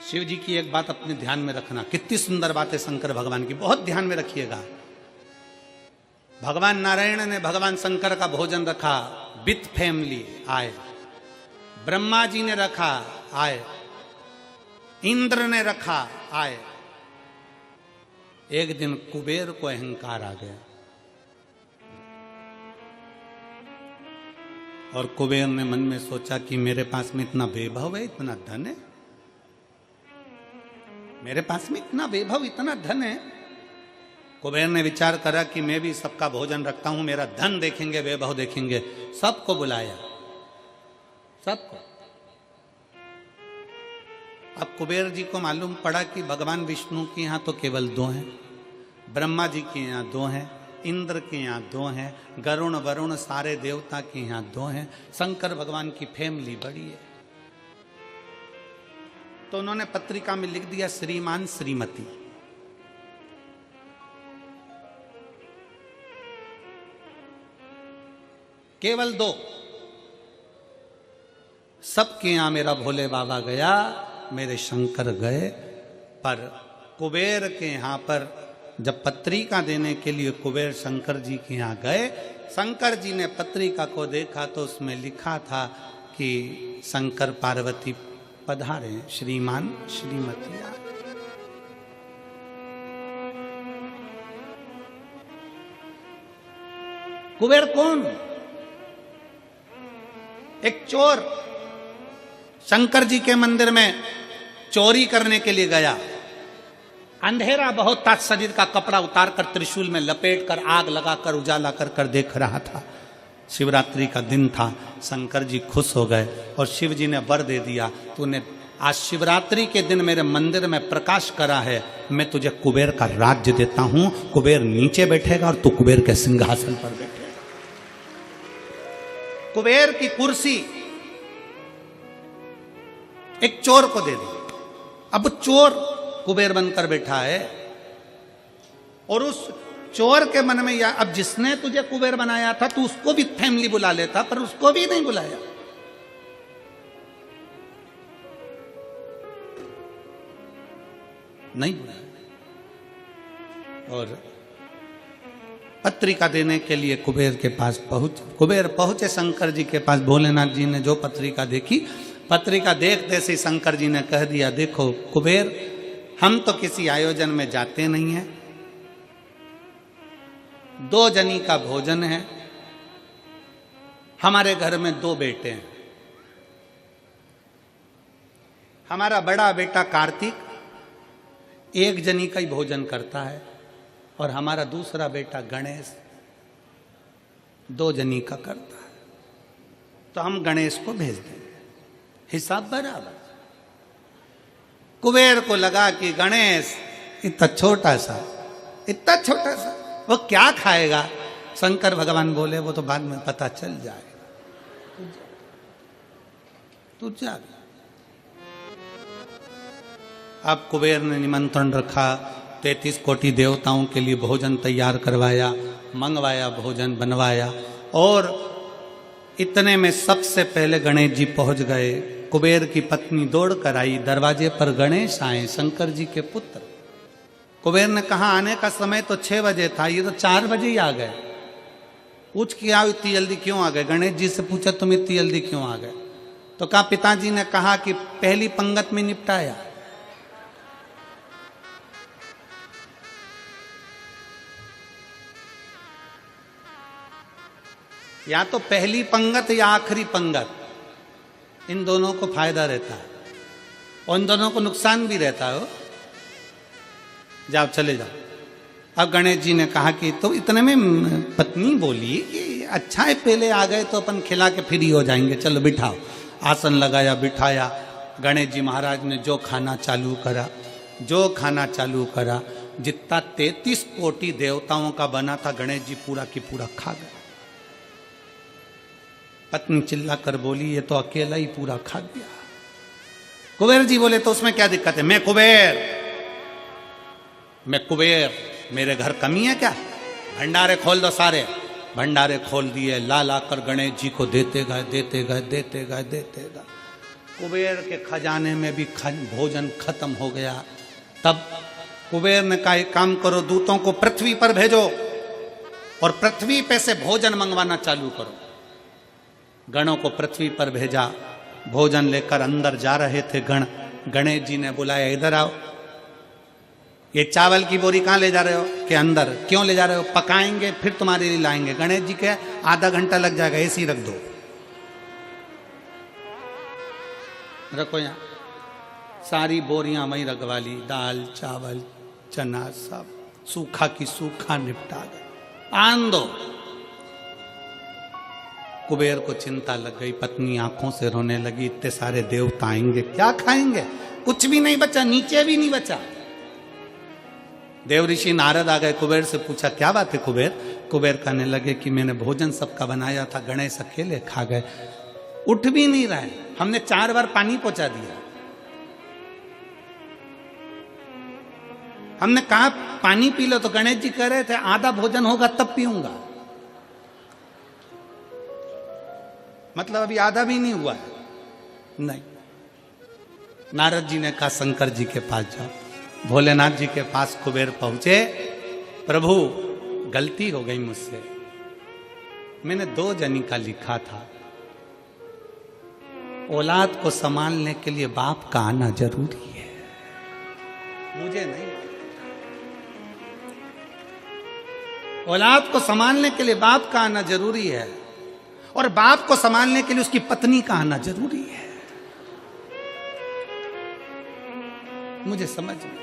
शिव जी की एक बात अपने ध्यान में रखना, कितनी सुंदर बात है शंकर भगवान की, बहुत ध्यान में रखिएगा। भगवान नारायण ने भगवान शंकर का भोजन रखा, विथ फैमिली आए, ब्रह्मा जी ने रखा आए, इंद्र ने रखा आए। एक दिन कुबेर को अहंकार आ गया और कुबेर ने मन में सोचा कि मेरे पास में इतना वैभव है, इतना धन है, मेरे पास में इतना वैभव इतना धन है। कुबेर ने विचार करा कि मैं भी सबका भोजन रखता हूं, मेरा धन देखेंगे, वैभव देखेंगे। सबको बुलाया, सबको। अब कुबेर जी को मालूम पड़ा कि भगवान विष्णु के यहां तो केवल 2 हैं, ब्रह्मा जी के यहाँ 2 हैं, इंद्र के यहाँ 2 हैं, गरुण वरुण सारे देवता के यहाँ 2 हैं, शंकर भगवान की फैमिली बड़ी है। तो उन्होंने पत्रिका में लिख दिया श्रीमान श्रीमती। केवल 2, सबके यहां मेरा भोले बाबा गया, मेरे शंकर गए। पर कुबेर के यहां पर जब पत्रिका देने के लिए कुबेर शंकर जी के यहां गए, शंकर जी ने पत्रिका को देखा तो उसमें लिखा था कि शंकर पार्वती पधारे, श्रीमान श्रीमती। कुबेर कौन? एक चोर शंकर जी के मंदिर में चोरी करने के लिए गया। अंधेरा बहुत था, शरीर का कपड़ा उतारकर त्रिशूल में लपेटकर आग लगाकर उजाला कर देख रहा था। शिवरात्रि का दिन था, शंकर जी खुश हो गए और शिव जी ने वर दे दिया, तूने आज शिवरात्रि के दिन मेरे मंदिर में प्रकाश करा है, मैं तुझे कुबेर का राज्य देता हूं। कुबेर नीचे बैठेगा और तू कुबेर के सिंहासन पर बैठेगा। कुबेर की कुर्सी एक चोर को दे दी। अब चोर कुबेर बनकर बैठा है और उस चोर के मन में या अब जिसने तुझे कुबेर बनाया था तू उसको भी फैमिली बुला लेता, पर उसको भी नहीं बुलाया। नहीं बुलाया। और पत्रिका देने के लिए कुबेर के पास कुबेर पहुंचे शंकर जी के पास। भोलेनाथ जी ने जो पत्रिका देखी, पत्रिका देखते से शंकर जी ने कह दिया, देखो कुबेर, हम तो किसी आयोजन में जाते नहीं हैं, 2 जनी का भोजन है, हमारे घर में 2 बेटे हैं। हमारा बड़ा बेटा कार्तिक 1 जनी का ही भोजन करता है और हमारा दूसरा बेटा गणेश 2 जनी का करता है, तो हम गणेश को भेज देंगे, हिसाब बराबर। कुबेर को लगा कि गणेश इतना छोटा सा वो क्या खाएगा। शंकर भगवान बोले, वो तो बाद में पता चल जाएगा, तू जा। अब कुबेर ने निमंत्रण रखा, 33 कोटि देवताओं के लिए भोजन तैयार करवाया, मंगवाया, भोजन बनवाया। और इतने में सबसे पहले गणेश जी पहुंच गए। कुबेर की पत्नी दौड़ कर आई, दरवाजे पर गणेश आए, शंकर जी के पुत्र। कुबेर ने कहा आने का समय तो 6 बजे था, ये तो 4 बजे ही आ गए। पूछ के आओ इतनी जल्दी क्यों आ गए? गणेश जी से पूछा तुम इतनी जल्दी क्यों आ गए? तो कहा पिताजी ने कहा कि पहली पंगत में निपटाया। या तो पहली पंगत या आखिरी पंगत, इन दोनों को फायदा रहता है और इन दोनों को नुकसान भी रहता है। जाओ चले जाओ। अब गणेश जी ने कहा कि तो इतने में पत्नी बोली कि अच्छा है पहले आ गए तो अपन खिला के फ्री हो जाएंगे, चलो बिठाओ। आसन लगाया, बिठाया। गणेश जी महाराज ने जो खाना चालू करा, जितना 33 कोटि देवताओं का बना था, गणेश जी पूरा की पूरा खा गए। पत्नी चिल्ला कर बोली, ये तो अकेला ही पूरा खा गया। कुबेर जी बोले, तो उसमें क्या दिक्कत है? मैं कुबेर, मेरे घर कमी है क्या? भंडारे खोल दो सारे। भंडारे खोल दिए, ला कर गणेश जी को देते गए। कुबेर के खजाने में भी भोजन खत्म हो गया। तब कुबेर ने कहा, एक काम करो, दूतों को पृथ्वी पर भेजो और पृथ्वी पे से भोजन मंगवाना चालू करो। गणों को पृथ्वी पर भेजा, भोजन लेकर अंदर जा रहे थे गण। गणेश जी ने बुलाया, इधर आओ, ये चावल की बोरी कहाँ ले जा रहे हो? कि अंदर। क्यों ले जा रहे हो? पकाएंगे फिर तुम्हारे लिए लाएंगे। गणेश जी के आधा घंटा लग जाएगा, ऐसी रख दो, रखो यहाँ। सारी बोरियां वहीं रखवा ली, दाल चावल चना सब सूखा की सूखा निपटा गए, आन दो। कुबेर को चिंता लग गई, पत्नी आंखों से रोने लगी, इतने सारे देवता आएंगे, क्या खाएंगे? कुछ भी नहीं बचा, नीचे भी नहीं बचा। देव ऋषि नारद आ गए, कुबेर से पूछा, क्या बात है कुबेर? कुबेर कहने लगे कि मैंने भोजन सबका बनाया था, गणेश अकेले खा गए, उठ भी नहीं रहे, हमने 4 बार पानी पहुंचा दिया। हमने कहा पानी पी लो, तो गणेश जी कह रहे थे आधा भोजन होगा तब पीऊंगा। मतलब अभी आधा भी नहीं हुआ है। नहीं। नारद जी ने कहा शंकर जी के पास जाओ। भोलेनाथ जी के पास कुबेर पहुंचे, प्रभु गलती हो गई मुझसे, मैंने 2 जनी का लिखा था, औलाद को संभालने के लिए बाप का आना जरूरी है, मुझे नहीं। औलाद को संभालने के लिए बाप का आना जरूरी है, और बाप को संभालने के लिए उसकी पत्नी का आना जरूरी है। मुझे समझ में,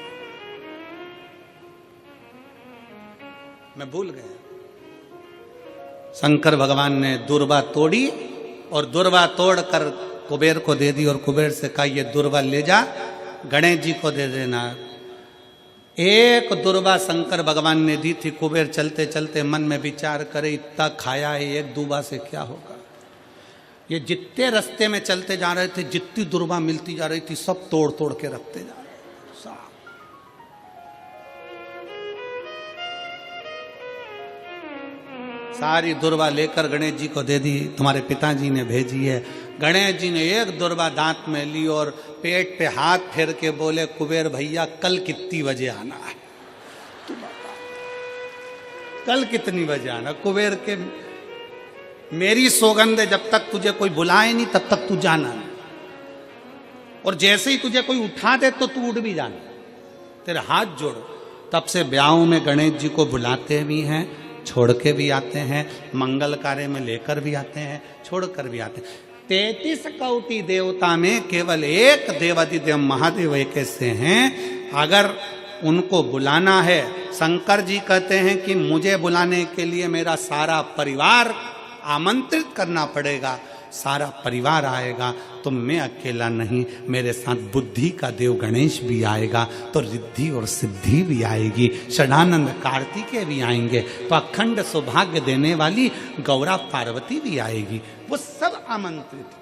मैं भूल गया। शंकर भगवान ने दुर्वा तोड़ी और दुर्वा तोड़कर कुबेर को दे दी और कुबेर से कहा, ये दुर्वा ले जा, गणेश जी को दे देना। एक दुर्वा शंकर भगवान ने दी थी। कुबेर चलते चलते मन में विचार करे, इतना खाया है, एक दुर्वा से क्या होगा? ये जितने रास्ते में चलते जा रहे थे, जितनी दुर्वा मिलती जा रही थी, सब तोड़ तोड़ के रखते जा रहे। सारी दुर्वा लेकर गणेश जी को दे दी, तुम्हारे पिताजी ने भेजी है। गणेश जी ने एक दुर्वा दांत में ली और पेट पे हाथ फेर के बोले, कुबेर भैया कल कितनी बजे आना है? तू बता, कल कितनी बजे आना? कुबेर के, मेरी सौगंध है, जब तक तुझे कोई बुलाए नहीं तब तक तू जाना नहीं, और जैसे ही तुझे कोई उठा दे तो तू उठ भी जाना, तेरे हाथ जोड़ो। तब से ब्याहों में गणेश जी को बुलाते भी हैं, छोड़ के भी आते हैं, मंगल कार्य में लेकर भी आते हैं, छोड़ कर भी आते हैं। 33 कोटि देवता में केवल एक देवादिदेव महादेव एक ऐसे हैं, अगर उनको बुलाना है, शंकर जी कहते हैं कि मुझे बुलाने के लिए मेरा सारा परिवार आमंत्रित करना पड़ेगा, सारा परिवार आएगा, तो मैं अकेला नहीं, मेरे साथ बुद्धि का देव गणेश भी आएगा, तो रिद्धि और सिद्धि भी आएगी, षडानंद कार्तिकेय भी आएंगे, तो अखंड सौभाग्य देने वाली गौरा पार्वती भी आएगी, वो सब आमंत्रित।